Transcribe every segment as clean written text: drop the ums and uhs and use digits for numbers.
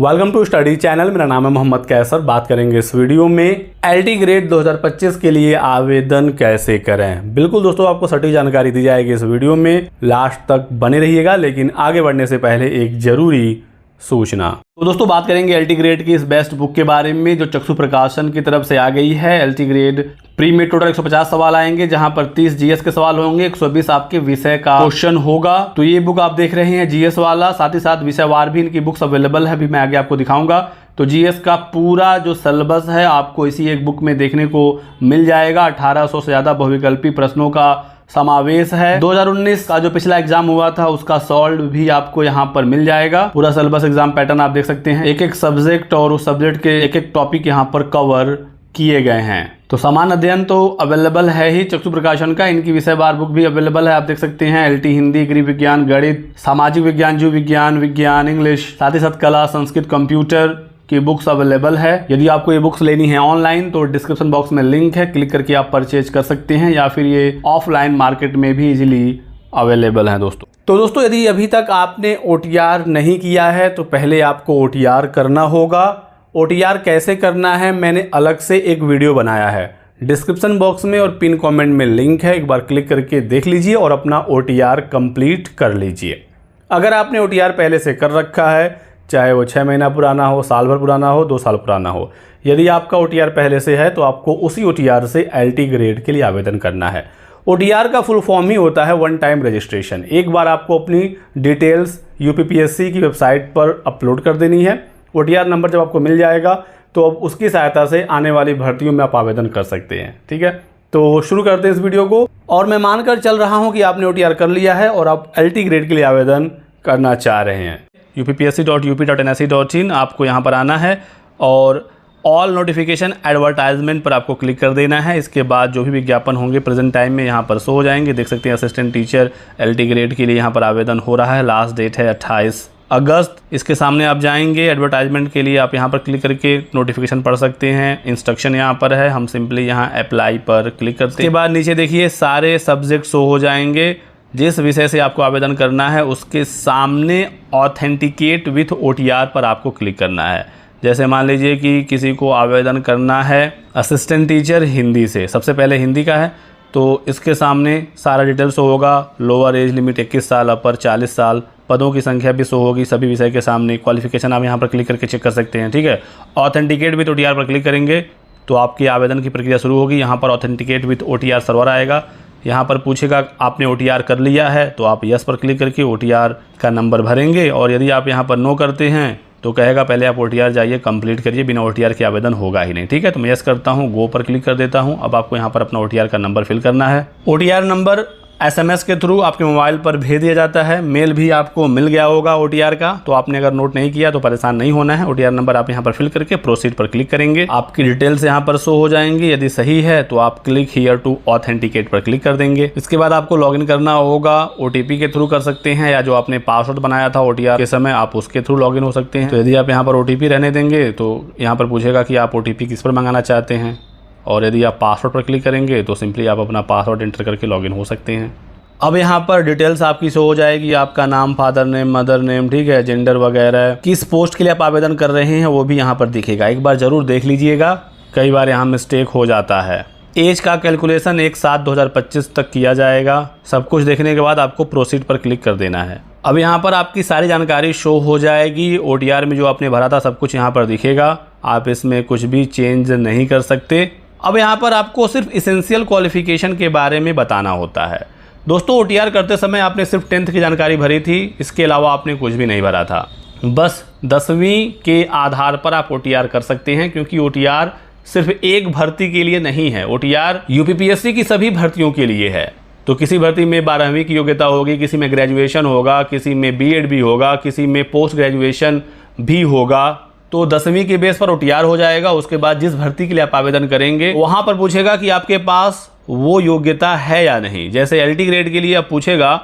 Welcome to study channel. मेरा नाम है मोहम्मद कैसर। बात करेंगे इस वीडियो में एलटी ग्रेड 2025 के लिए आवेदन कैसे करें। बिल्कुल दोस्तों, आपको सटीक जानकारी दी जाएगी इस वीडियो में, लास्ट तक बने रहिएगा। लेकिन आगे बढ़ने से पहले एक जरूरी सूचना। तो दोस्तों बात करेंगे एलटी ग्रेड की इस बेस्ट बुक के बारे में जो चक्षु प्रकाशन की तरफ से आ गई है। एलटी ग्रेड प्री में टोटल 150 सवाल आएंगे, जहां पर 30 जीएस के सवाल होंगे, 120 आपके विषय का क्वेश्चन होगा। तो ये बुक आप देख रहे हैं जीएस वाला, साथ ही साथ विषयवार भी इनकी बुक्स अवेलेबल है, अभी मैं आगे आपको दिखाऊंगा। तो जीएस का पूरा जो सिलेबस है आपको इसी एक बुक में देखने को मिल जाएगा। 1800 से ज्यादा बहुविकल्पी प्रश्नों का समावेश है। 2019 का जो पिछला एग्जाम हुआ था उसका सॉल्व भी आपको यहाँ पर मिल जाएगा। पूरा सिलेबस एग्जाम पैटर्न आप देख सकते हैं, एक एक सब्जेक्ट और उस सब्जेक्ट के एक एक टॉपिक यहाँ पर कवर किए गए हैं। तो समान अध्ययन तो अवेलेबल है ही चक्षु प्रकाशन का, इनकी विषयवार बुक भी अवेलेबल है, आप देख सकते हैं। एलटी हिंदी, गृह विज्ञान, गणित, सामाजिक विज्ञान, जीव विज्ञान, विज्ञान, इंग्लिश, साथ ही साथ कला, संस्कृत, कंप्यूटर की बुक्स अवेलेबल है। यदि आपको ये बुक्स लेनी है ऑनलाइन तो डिस्क्रिप्शन बॉक्स में लिंक है, क्लिक करके आप परचेज कर सकते हैं, या फिर ये ऑफलाइन मार्केट में भी इजीली अवेलेबल है दोस्तों। तो दोस्तों यदि अभी तक आपने ओटीआर नहीं किया है तो पहले आपको ओटीआर करना होगा। ओटीआर कैसे करना है मैंने अलग से एक वीडियो बनाया है, डिस्क्रिप्शन बॉक्स में और पिन कमेंट में लिंक है, एक बार क्लिक करके देख लीजिए और अपना ओटीआर कंप्लीट कर लीजिए। अगर आपने ओटीआर पहले से कर रखा है, चाहे वो 6 महीना पुराना हो, साल भर पुराना हो, 2 साल पुराना हो, यदि आपका ओटीआर पहले से है तो आपको उसी ओटीआर से एलटी ग्रेड के लिए आवेदन करना है। ओटीआर का फुल फॉर्म ही होता है वन टाइम रजिस्ट्रेशन। एक बार आपको अपनी डिटेल्स यूपीपीएससी की वेबसाइट पर अपलोड कर देनी है। ओटीआर नंबर जब आपको मिल जाएगा तो अब उसकी सहायता से आने वाली भर्तियों में आप आवेदन कर सकते हैं। ठीक है, तो शुरू करते हैं इस वीडियो को। और मैं मानकर चल रहा हूं कि आपने ओटीआर कर लिया है और आप एलटी ग्रेड के लिए आवेदन करना चाह रहे हैं। uppsc.up.nic.in आपको यहाँ पर आना है और ऑल नोटिफिकेशन एडवर्टाइजमेंट पर आपको क्लिक कर देना है। इसके बाद जो भी विज्ञापन होंगे प्रेजेंट टाइम में यहाँ पर शो हो जाएंगे। देख सकते हैं असिस्टेंट टीचर एलटी ग्रेड के लिए यहाँ पर आवेदन हो रहा है, लास्ट डेट है 28 अगस्त। इसके सामने आप जाएंगे, एडवर्टाइजमेंट के लिए आप यहाँ पर क्लिक करके नोटिफिकेशन पढ़ सकते हैं। इंस्ट्रक्शन यहाँ पर है, हम सिंपली यहाँ अप्लाई पर क्लिक करते हैं। इसके बाद नीचे देखिए सारे सब्जेक्ट शो हो जाएंगे। जिस विषय से आपको आवेदन करना है उसके सामने ऑथेंटिकेट विथ ओटीआर पर आपको क्लिक करना है। जैसे मान लीजिए कि किसी को आवेदन करना है असिस्टेंट टीचर हिंदी से, सबसे पहले हिंदी का है तो इसके सामने सारा डिटेल्स होगा। लोअर एज लिमिट 21 साल, अपर 40 साल, पदों की संख्या भी शो होगी सभी विषय के सामने। क्वालिफिकेशन आप यहाँ पर क्लिक करके चेक कर सकते हैं। ठीक है, ऑथेंटिकेट विथ ओटीआर पर क्लिक करेंगे तो आपकी आवेदन की प्रक्रिया शुरू होगी। यहाँ पर ऑथेंटिकेट विथ ओटीआर सर्वर आएगा, यहाँ पर पूछेगा आपने ओटीआर कर लिया है तो आप यस पर क्लिक करके ओटीआर का नंबर भरेंगे। और यदि आप यहाँ पर नो करते हैं तो कहेगा पहले आप ओटीआर जाइए कंप्लीट करिए, बिना ओटीआर के आवेदन होगा ही नहीं। ठीक है, तो मैं यस करता हूँ, गो पर क्लिक कर देता हूँ। अब आपको यहाँ पर अपना ओटीआर का नंबर फिल करना है। ओटीआर नंबर एसएमएस के थ्रू आपके मोबाइल पर भेज दिया जाता है। मेल भी आपको मिल गया होगा ओटीआर का, तो आपने अगर नोट नहीं किया तो परेशान नहीं होना है। ओटीआर नंबर आप यहाँ पर फिल करके प्रोसीड पर क्लिक करेंगे, आपकी डिटेल्स यहाँ पर शो हो जाएंगी। यदि सही है तो आप क्लिक हियर टू ऑथेंटिकेट पर क्लिक कर देंगे। इसके बाद आपको लॉगिन करना होगा, ओटीपी के थ्रू कर सकते हैं या जो आपने पासवर्ड बनाया था ओटीआर के समय आप उसके थ्रू लॉगिन हो सकते हैं। तो यदि आप यहाँ पर ओटीपी रहने देंगे तो यहाँ पर पूछेगा कि आप ओटीपी किस पर मंगाना चाहते हैं, और यदि आप पासवर्ड पर क्लिक करेंगे तो सिंपली आप अपना पासवर्ड एंटर करके लॉगिन हो सकते हैं। अब यहाँ पर डिटेल्स आपकी शो हो जाएगी, आपका नाम, फादर नेम, मदर नेम, ठीक है, जेंडर वगैरह, किस पोस्ट के लिए आप आवेदन कर रहे हैं वो भी यहाँ पर दिखेगा। एक बार ज़रूर देख लीजिएगा, कई बार यहाँ मिस्टेक हो जाता है। एज का कैलकुलेशन 1/7/2025 तक किया जाएगा। सब कुछ देखने के बाद आपको प्रोसीड पर क्लिक कर देना है। अब यहाँ पर आपकी सारी जानकारी शो हो जाएगी। ओटीआर में जो आपने भरा था सब कुछ यहाँ पर दिखेगा, आप इसमें कुछ भी चेंज नहीं कर सकते। अब यहाँ पर आपको सिर्फ इसेंशियल क्वालिफिकेशन के बारे में बताना होता है। दोस्तों ओटीआर करते समय आपने सिर्फ 10th की जानकारी भरी थी, इसके अलावा आपने कुछ भी नहीं भरा था। बस 10वीं के आधार पर आप ओटीआर कर सकते हैं, क्योंकि ओटीआर सिर्फ एक भर्ती के लिए नहीं है, ओटीआर यूपीपीएससी की सभी भर्तियों के लिए है। तो किसी भर्ती में 12वीं की योग्यता होगी, किसी में ग्रेजुएशन होगा, किसी में बीएड भी होगा, किसी में पोस्ट ग्रेजुएशन भी होगा। तो 10वीं के बेस पर ओटीआर हो जाएगा। उसके बाद जिस भर्ती के लिए आप आवेदन करेंगे वहां पर पूछेगा कि आपके पास वो योग्यता है या नहीं। जैसे एलटी ग्रेड के लिए अब पूछेगा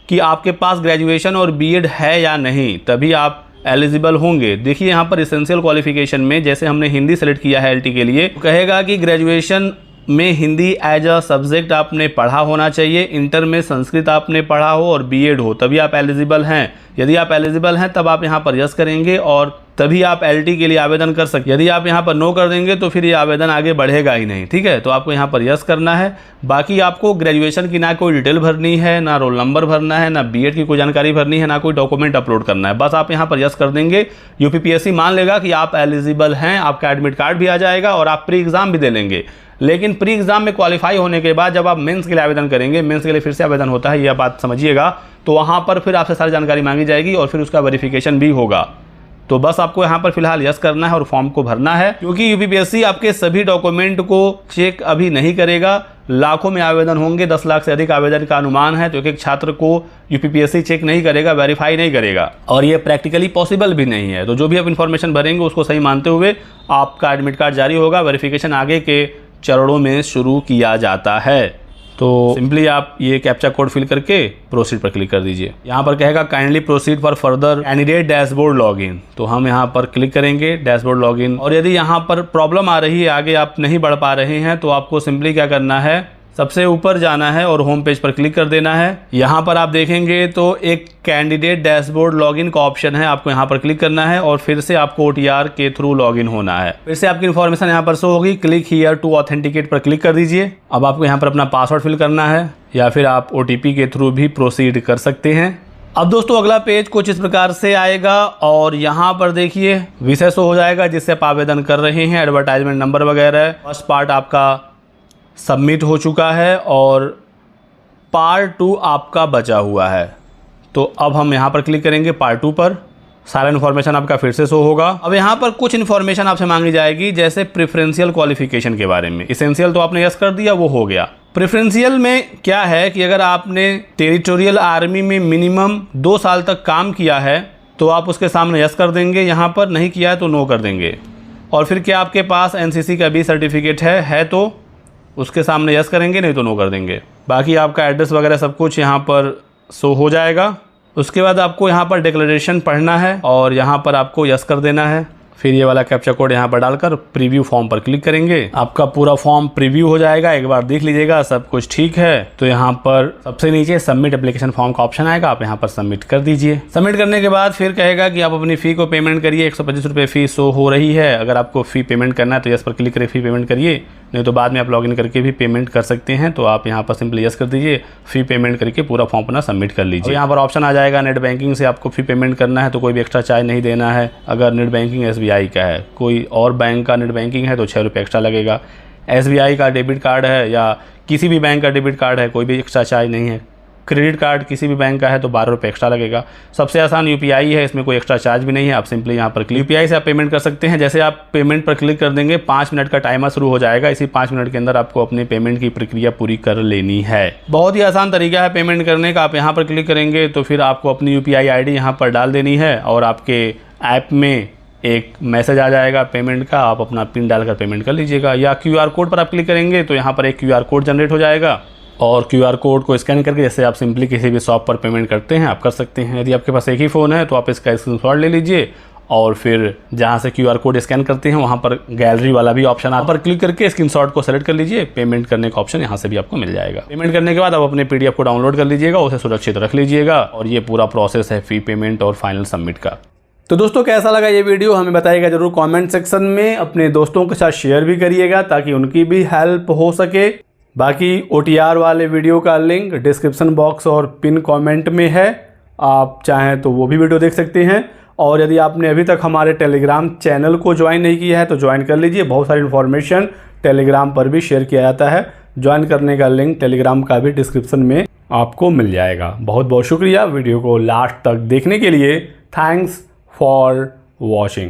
कि आपके पास ग्रेजुएशन और बीएड है या नहीं, तभी आप एलिजिबल होंगे। देखिए यहाँ पर इसेंशियल क्वालिफिकेशन में जैसे हमने हिंदी सेलेक्ट किया है एलटी के लिए, कहेगा कि ग्रेजुएशन में हिंदी एज अ सब्जेक्ट आपने पढ़ा होना चाहिए, इंटर में संस्कृत आपने पढ़ा हो और बीएड हो, तभी आप एलिजिबल हैं। यदि आप एलिजिबल हैं तब आप यहाँ पर यस करेंगे और तभी आप एलटी के लिए आवेदन कर सकते। यदि आप यहाँ पर नो कर देंगे तो फिर ये आवेदन आगे बढ़ेगा ही नहीं, ठीक है। तो आपको यहाँ पर यस करना है। बाकी आपको ग्रेजुएशन की ना कोई डिटेल भरनी है, ना रोल नंबर भरना है, ना बीएड की कोई जानकारी भरनी है, ना कोई डॉक्यूमेंट अपलोड करना है। बस आप यहाँ पर यस कर देंगे, यूपीपीएससी मान लेगा कि आप एलिजिबल हैं, आपका एडमिट कार्ड भी आ जाएगा और आप प्री एग्जाम भी दे लेंगे। लेकिन प्री एग्जाम में क्वालिफाई होने के बाद जब आप मेंस के लिए आवेदन करेंगे, मेंस के लिए फिर से आवेदन होता है, यह बात समझिएगा, तो वहाँ पर फिर आपसे सारी जानकारी मांगी जाएगी और फिर उसका वेरिफिकेशन भी होगा। तो बस आपको यहाँ पर फिलहाल यस करना है और फॉर्म को भरना है, क्योंकि यूपीपीएससी आपके सभी डॉक्यूमेंट को चेक अभी नहीं करेगा। लाखों में आवेदन होंगे, 10 लाख से अधिक आवेदन का अनुमान है, तो एक छात्र को यूपीपीएससी चेक नहीं करेगा, वेरीफाई नहीं करेगा और ये प्रैक्टिकली पॉसिबल भी नहीं है। तो जो भी आप इन्फॉर्मेशन भरेंगे उसको सही मानते हुए आपका एडमिट कार्ड जारी होगा। वेरिफिकेशन आगे के चरणों में शुरू किया जाता है। तो सिंपली आप ये कैप्चा कोड फिल करके प्रोसीड पर क्लिक कर दीजिए। यहाँ पर कहेगा kindly proceed for further candidate dashboard login, तो हम यहाँ पर क्लिक करेंगे डैशबोर्ड लॉगिन। और यदि यहाँ पर प्रॉब्लम आ रही है, आगे आप नहीं बढ़ पा रहे हैं, तो आपको सिंपली क्या करना है, सबसे ऊपर जाना है और होम पेज पर क्लिक कर देना है। यहाँ पर आप देखेंगे तो एक कैंडिडेट डैशबोर्ड लॉगिन का ऑप्शन है, आपको यहाँ पर क्लिक करना है और फिर से आपको ओटीआर के थ्रू लॉगिन होना है। फिर से आपकी इन्फॉर्मेशन यहाँ पर शो होगी, क्लिक हियर टू ऑथेंटिकेट पर क्लिक कर दीजिए। अब आपको यहाँ पर अपना पासवर्ड फिल करना है या फिर आप ओटीपी के थ्रू भी प्रोसीड कर सकते हैं। अब दोस्तों अगला पेज कुछ इस प्रकार से आएगा और यहाँ पर देखिए विषय शो हो जाएगा जिससे आप आवेदन कर रहे हैं, एडवर्टाइजमेंट नंबर वगैरह। फर्स्ट पार्ट आपका सबमिट हो चुका है और पार्ट 2 आपका बचा हुआ है। तो अब हम यहाँ पर क्लिक करेंगे पार्ट 2 पर, सारा इन्फॉर्मेशन आपका फिर से शो होगा। अब यहाँ पर कुछ इन्फॉर्मेशन आपसे मांगी जाएगी, जैसे प्रेफरेंशियल क्वालिफिकेशन के बारे में। इसेंशियल तो आपने यस कर दिया, वो हो गया। प्रेफरेंशियल में क्या है कि अगर आपने टेरिटोरियल आर्मी में मिनिमम 2 साल तक काम किया है तो आप उसके सामने यस कर देंगे, यहाँ पर नहीं किया है तो नो कर देंगे। और फिर क्या आपके पास एनसीसी का भी सर्टिफिकेट है तो उसके सामने यस करेंगे, नहीं तो नो कर देंगे। बाकी आपका एड्रेस वगैरह सब कुछ यहाँ पर शो हो जाएगा। उसके बाद आपको यहाँ पर डिक्लेरेशन पढ़ना है और यहाँ पर आपको यस कर देना है। फिर ये वाला कैप्चा कोड यहाँ पर डालकर प्रीव्यू फॉर्म पर क्लिक करेंगे। आपका पूरा फॉर्म प्रीव्यू हो जाएगा, एक बार देख लीजिएगा सब कुछ ठीक है। तो यहाँ पर सबसे नीचे सबमिट एप्लीकेशन फॉर्म का ऑप्शन आएगा, आप यहाँ पर सबमिट कर दीजिए। सबमिट करने के बाद फिर कहेगा कि आप अपनी फ़ी को पेमेंट करिए। 125 रुपये फ़ी शो हो रही है। अगर आपको फ़ी पेमेंट करना है तो यस पर क्लिक करके फ़ी पेमेंट करिए, नहीं तो बाद में आप लॉगिन करके भी पेमेंट कर सकते हैं। तो आप यहाँ पर सिंपली यस कर दीजिए, फ़ी पेमेंट करके पूरा फॉर्म अपना सबमिट कर लीजिए। यहाँ पर ऑप्शन आ जाएगा नेट बैंकिंग से आपको फ़ी पेमेंट करना है तो कोई भी एक्स्ट्रा चार्ज नहीं देना है। अगर नेट बैंकिंग एसबीआई का है, कोई और बैंक का नेट बैंकिंग है तो 6 रुपये एक्स्ट्रा लगेगा। एसबीआई का डेबिट कार्ड है या किसी भी बैंक का डेबिट कार्ड है, कोई भी एक्स्ट्रा चार्ज नहीं है। क्रेडिट कार्ड किसी भी बैंक का है तो 12 रुपये एक्स्ट्रा लगेगा। सबसे आसान यूपीआई है, इसमें कोई एक्स्ट्रा चार्ज भी नहीं है। आप सिंपली यहाँ पर यूपीआई से आप पेमेंट कर सकते हैं। जैसे आप पेमेंट पर क्लिक कर देंगे 5 मिनट का टाइमर शुरू हो जाएगा। इसी 5 मिनट के अंदर आपको अपनी पेमेंट की प्रक्रिया पूरी कर लेनी है। बहुत ही आसान तरीका है पेमेंट करने का। आप यहाँ पर क्लिक करेंगे तो फिर आपको अपनी यूपीआई आईडी यहाँ पर डाल देनी है और आपके ऐप में एक मैसेज आ जाएगा पेमेंट का, आप अपना पिन डालकर पेमेंट कर लीजिएगा। या क्यूआर कोड पर आप क्लिक करेंगे तो यहाँ पर एक क्यूआर कोड जनरेट हो जाएगा और क्यूआर कोड को स्कैन करके जैसे आप सिंपली किसी भी शॉप पर पेमेंट करते हैं आप कर सकते हैं। यदि आपके पास एक ही फ़ोन है तो आप इसका स्क्रीनशॉट ले लीजिए और फिर जहाँ से क्यूआर कोड स्कैन करते हैं वहाँ पर गैलरी वाला भी ऑप्शन आप पर क्लिक करके स्क्रीनशॉट को सेलेक्ट कर लीजिए। पेमेंट करने का ऑप्शन यहाँ से भी आपको मिल जाएगा। पेमेंट करने के बाद आप अपने पीडीएफ को डाउनलोड कर लीजिएगा, उसे सुरक्षित रख लीजिएगा और ये पूरा प्रोसेस है फ़ी पेमेंट और फाइनल सबमिट का। तो दोस्तों कैसा लगा ये वीडियो हमें बताइएगा जरूर कमेंट सेक्शन में। अपने दोस्तों के साथ शेयर भी करिएगा ताकि उनकी भी हेल्प हो सके। बाकी ओटीआर वाले वीडियो का लिंक डिस्क्रिप्शन बॉक्स और पिन कमेंट में है, आप चाहें तो वो भी वीडियो देख सकते हैं। और यदि आपने अभी तक हमारे टेलीग्राम चैनल को ज्वाइन नहीं किया है तो ज्वाइन कर लीजिए। बहुत सारी इन्फॉर्मेशन टेलीग्राम पर भी शेयर किया जाता है। ज्वाइन करने का लिंक टेलीग्राम का भी डिस्क्रिप्शन में आपको मिल जाएगा। बहुत बहुत शुक्रिया वीडियो को लास्ट तक देखने के लिए। Thanks for watching.